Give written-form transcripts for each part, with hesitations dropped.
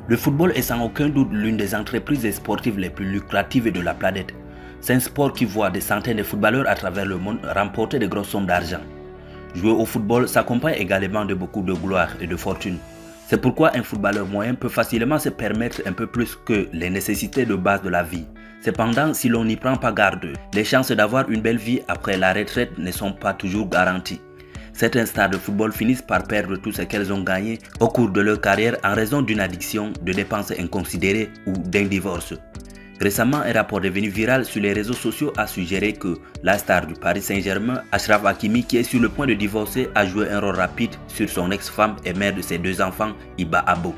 Le football est sans aucun doute l'une des entreprises sportives les plus lucratives de la planète. C'est un sport qui voit des centaines de footballeurs à travers le monde remporter de grosses sommes d'argent. Jouer au football s'accompagne également de beaucoup de gloire et de fortune. C'est pourquoi un footballeur moyen peut facilement se permettre un peu plus que les nécessités de base de la vie. Cependant, si l'on n'y prend pas garde, les chances d'avoir une belle vie après la retraite ne sont pas toujours garanties. Certains stars de football finissent par perdre tout ce qu'elles ont gagné au cours de leur carrière en raison d'une addiction, de dépenses inconsidérées ou d'un divorce. Récemment, un rapport devenu viral sur les réseaux sociaux a suggéré que la star du Paris Saint-Germain, Achraf Hakimi, qui est sur le point de divorcer, a joué un rôle rapide sur son ex-femme et mère de ses deux enfants, Hiba Abouk.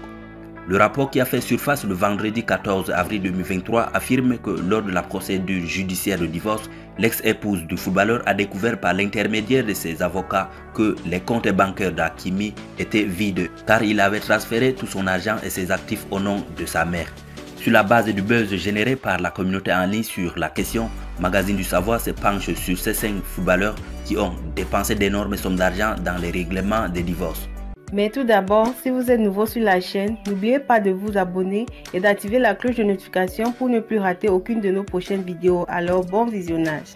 Le rapport qui a fait surface le vendredi 14 avril 2023 affirme que lors de la procédure judiciaire de divorce, l'ex-épouse du footballeur a découvert par l'intermédiaire de ses avocats que les comptes bancaires d'Hakimi étaient vides car il avait transféré tout son argent et ses actifs au nom de sa mère. Sur la base du buzz généré par la communauté en ligne sur la question, Magazine du Savoir se penche sur ces 5 footballeurs qui ont dépensé d'énormes sommes d'argent dans les règlements des divorces. Mais tout d'abord, si vous êtes nouveau sur la chaîne, n'oubliez pas de vous abonner et d'activer la cloche de notification pour ne plus rater aucune de nos prochaines vidéos. Alors bon visionnage.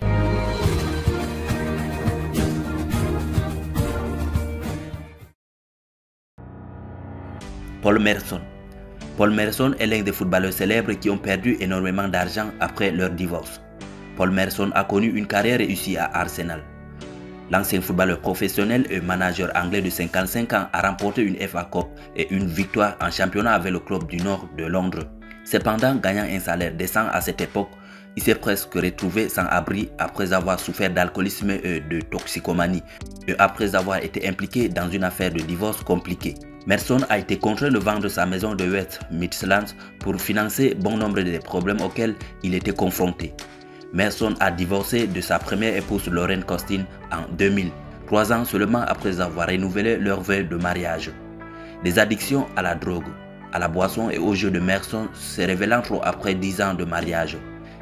Paul Merson. Paul Merson est l'un des footballeurs célèbres qui ont perdu énormément d'argent après leur divorce. Paul Merson a connu une carrière réussie à Arsenal. L'ancien footballeur professionnel et manager anglais de 55 ans a remporté une FA Cup et une victoire en championnat avec le club du nord de Londres. Cependant, gagnant un salaire décent à cette époque, il s'est presque retrouvé sans abri après avoir souffert d'alcoolisme et de toxicomanie et après avoir été impliqué dans une affaire de divorce compliquée. Merson a été contraint de vendre sa maison de West Midlands pour financer bon nombre des problèmes auxquels il était confronté. Merson a divorcé de sa première épouse Lauren Costin en 2000, 3 ans seulement après avoir renouvelé leur vœu de mariage. Des addictions à la drogue, à la boisson et au jeu de Merson se révélant trop après 10 ans de mariage.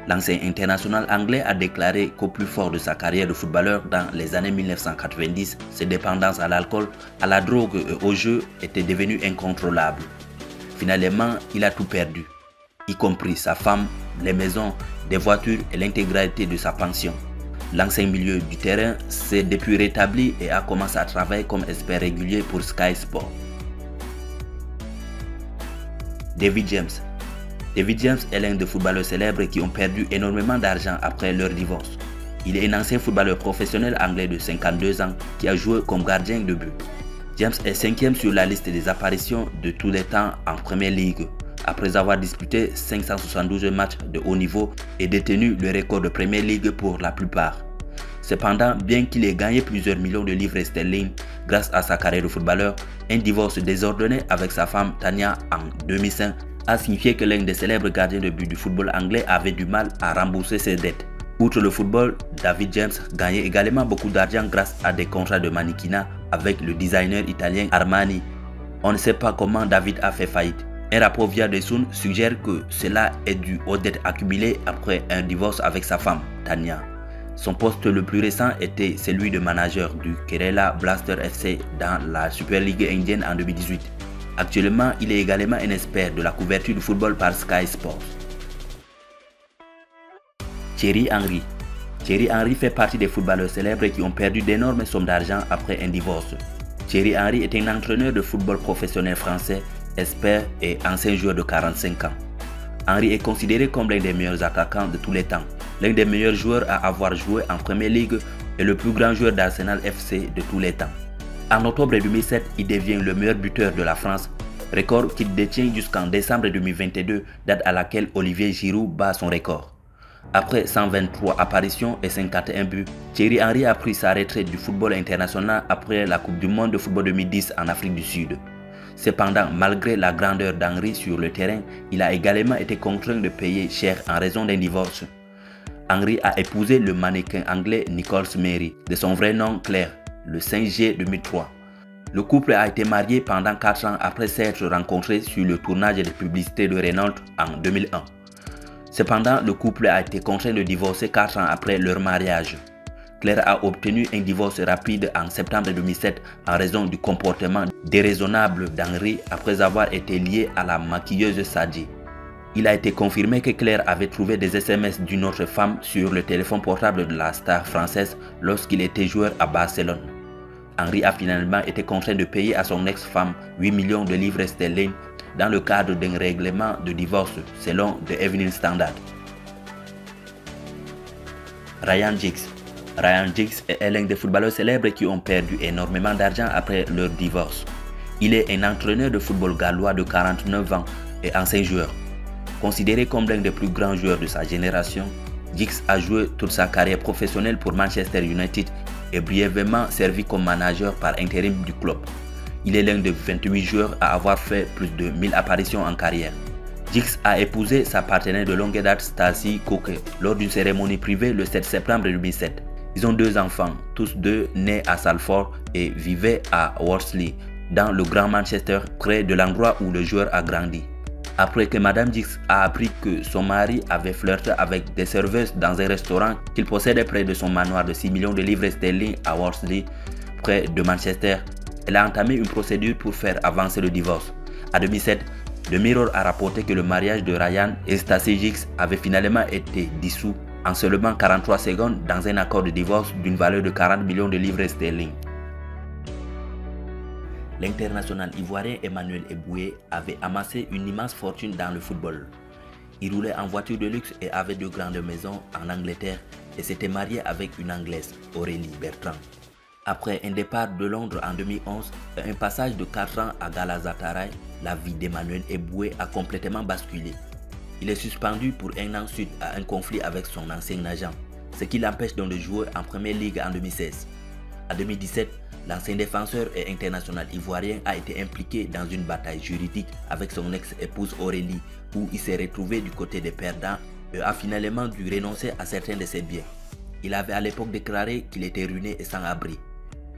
L'ancien international anglais a déclaré qu'au plus fort de sa carrière de footballeur dans les années 1990, ses dépendances à l'alcool, à la drogue et au jeu étaient devenues incontrôlables. Finalement, il a tout perdu, y compris sa femme, les maisons, des voitures et l'intégralité de sa pension. L'ancien milieu du terrain s'est depuis rétabli et a commencé à travailler comme expert régulier pour Sky Sports. David James. David James est l'un des footballeurs célèbres qui ont perdu énormément d'argent après leur divorce. Il est un ancien footballeur professionnel anglais de 52 ans qui a joué comme gardien de but. James est 5e sur la liste des apparitions de tous les temps en Premier League, après avoir disputé 572 matchs de haut niveau et détenu le record de Premier League pour la plupart. Cependant, bien qu'il ait gagné plusieurs millions de livres sterling grâce à sa carrière de footballeur, un divorce désordonné avec sa femme Tanya en 2005 a signifié que l'un des célèbres gardiens de but du football anglais avait du mal à rembourser ses dettes. Outre le football, David James gagnait également beaucoup d'argent grâce à des contrats de mannequinat avec le designer italien Armani. On ne sait pas comment David a fait faillite. Un rapport via The Sun suggère que cela est dû aux dettes accumulées après un divorce avec sa femme, Tanya. Son poste le plus récent était celui de manager du Kerala Blaster FC dans la Super League indienne en 2018. Actuellement, il est également un expert de la couverture du football par Sky Sports. Thierry Henry. Thierry Henry fait partie des footballeurs célèbres qui ont perdu d'énormes sommes d'argent après un divorce. Thierry Henry est un entraîneur de football professionnel français, expert et ancien joueur de 45 ans. Henry est considéré comme l'un des meilleurs attaquants de tous les temps, l'un des meilleurs joueurs à avoir joué en Premier League et le plus grand joueur d'Arsenal FC de tous les temps. En octobre 2007, il devient le meilleur buteur de la France, record qu'il détient jusqu'en décembre 2022, date à laquelle Olivier Giroud bat son record. Après 123 apparitions et 51 buts, Thierry Henry a pris sa retraite du football international après la Coupe du Monde de football 2010 en Afrique du Sud. Cependant, malgré la grandeur d'Henry sur le terrain, il a également été contraint de payer cher en raison d'un divorce. Henry a épousé le mannequin anglais Nicole Mary, de son vrai nom Claire, le 5 juillet 2003. Le couple a été marié pendant 4 ans après s'être rencontré sur le tournage de publicité de Renault en 2001. Cependant, le couple a été contraint de divorcer 4 ans après leur mariage. Claire a obtenu un divorce rapide en septembre 2007 en raison du comportement déraisonnable d'Henri après avoir été lié à la maquilleuse Sadji. Il a été confirmé que Claire avait trouvé des SMS d'une autre femme sur le téléphone portable de la star française lorsqu'il était joueur à Barcelone. Henri a finalement été contraint de payer à son ex-femme 8 millions de livres sterling dans le cadre d'un règlement de divorce selon The Evening Standard. Ryan Giggs. Ryan Giggs est l'un des footballeurs célèbres qui ont perdu énormément d'argent après leur divorce. Il est un entraîneur de football gallois de 49 ans et ancien joueur. Considéré comme l'un des plus grands joueurs de sa génération, Giggs a joué toute sa carrière professionnelle pour Manchester United et brièvement servi comme manager par intérim du club. Il est l'un des 28 joueurs à avoir fait plus de 1000 apparitions en carrière. Giggs a épousé sa partenaire de longue date Stacey Coker lors d'une cérémonie privée le 7 septembre 2007. Ils ont 2 enfants, tous deux nés à Salford et vivaient à Worsley, dans le Grand Manchester, près de l'endroit où le joueur a grandi. Après que Madame Giggs a appris que son mari avait flirté avec des serveuses dans un restaurant qu'il possédait près de son manoir de 6 millions de livres sterling à Worsley, près de Manchester, elle a entamé une procédure pour faire avancer le divorce. En 2007, le Mirror a rapporté que le mariage de Ryan et Stacey Giggs avait finalement été dissous en seulement 43 secondes dans un accord de divorce d'une valeur de 40 millions de livres sterling. L'international ivoirien Emmanuel Eboué avait amassé une immense fortune dans le football. Il roulait en voiture de luxe et avait 2 grandes maisons en Angleterre et s'était marié avec une Anglaise, Aurélie Bertrand. Après un départ de Londres en 2011 et un passage de 4 ans à Galatasaray, la vie d'Emmanuel Eboué a complètement basculé. Il est suspendu pour 1 an suite à un conflit avec son ancien agent, ce qui l'empêche donc de jouer en Première Ligue en 2016. En 2017, l'ancien défenseur et international ivoirien a été impliqué dans une bataille juridique avec son ex-épouse Aurélie, où il s'est retrouvé du côté des perdants et a finalement dû renoncer à certains de ses biens. Il avait à l'époque déclaré qu'il était ruiné et sans abri.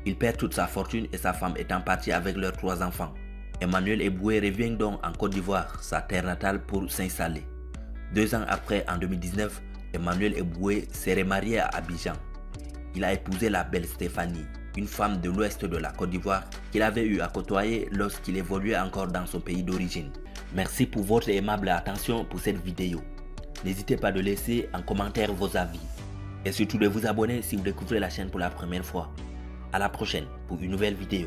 Il perd toute sa fortune et sa femme étant partie avec leurs 3 enfants. Emmanuel Eboué revient donc en Côte d'Ivoire, sa terre natale, pour s'installer. 2 ans après, en 2019, Emmanuel Eboué s'est remarié à Abidjan. Il a épousé la belle Stéphanie, une femme de l'ouest de la Côte d'Ivoire qu'il avait eu à côtoyer lorsqu'il évoluait encore dans son pays d'origine. Merci pour votre aimable attention pour cette vidéo. N'hésitez pas de laisser en commentaire vos avis et surtout de vous abonner si vous découvrez la chaîne pour la première fois. À la prochaine pour une nouvelle vidéo.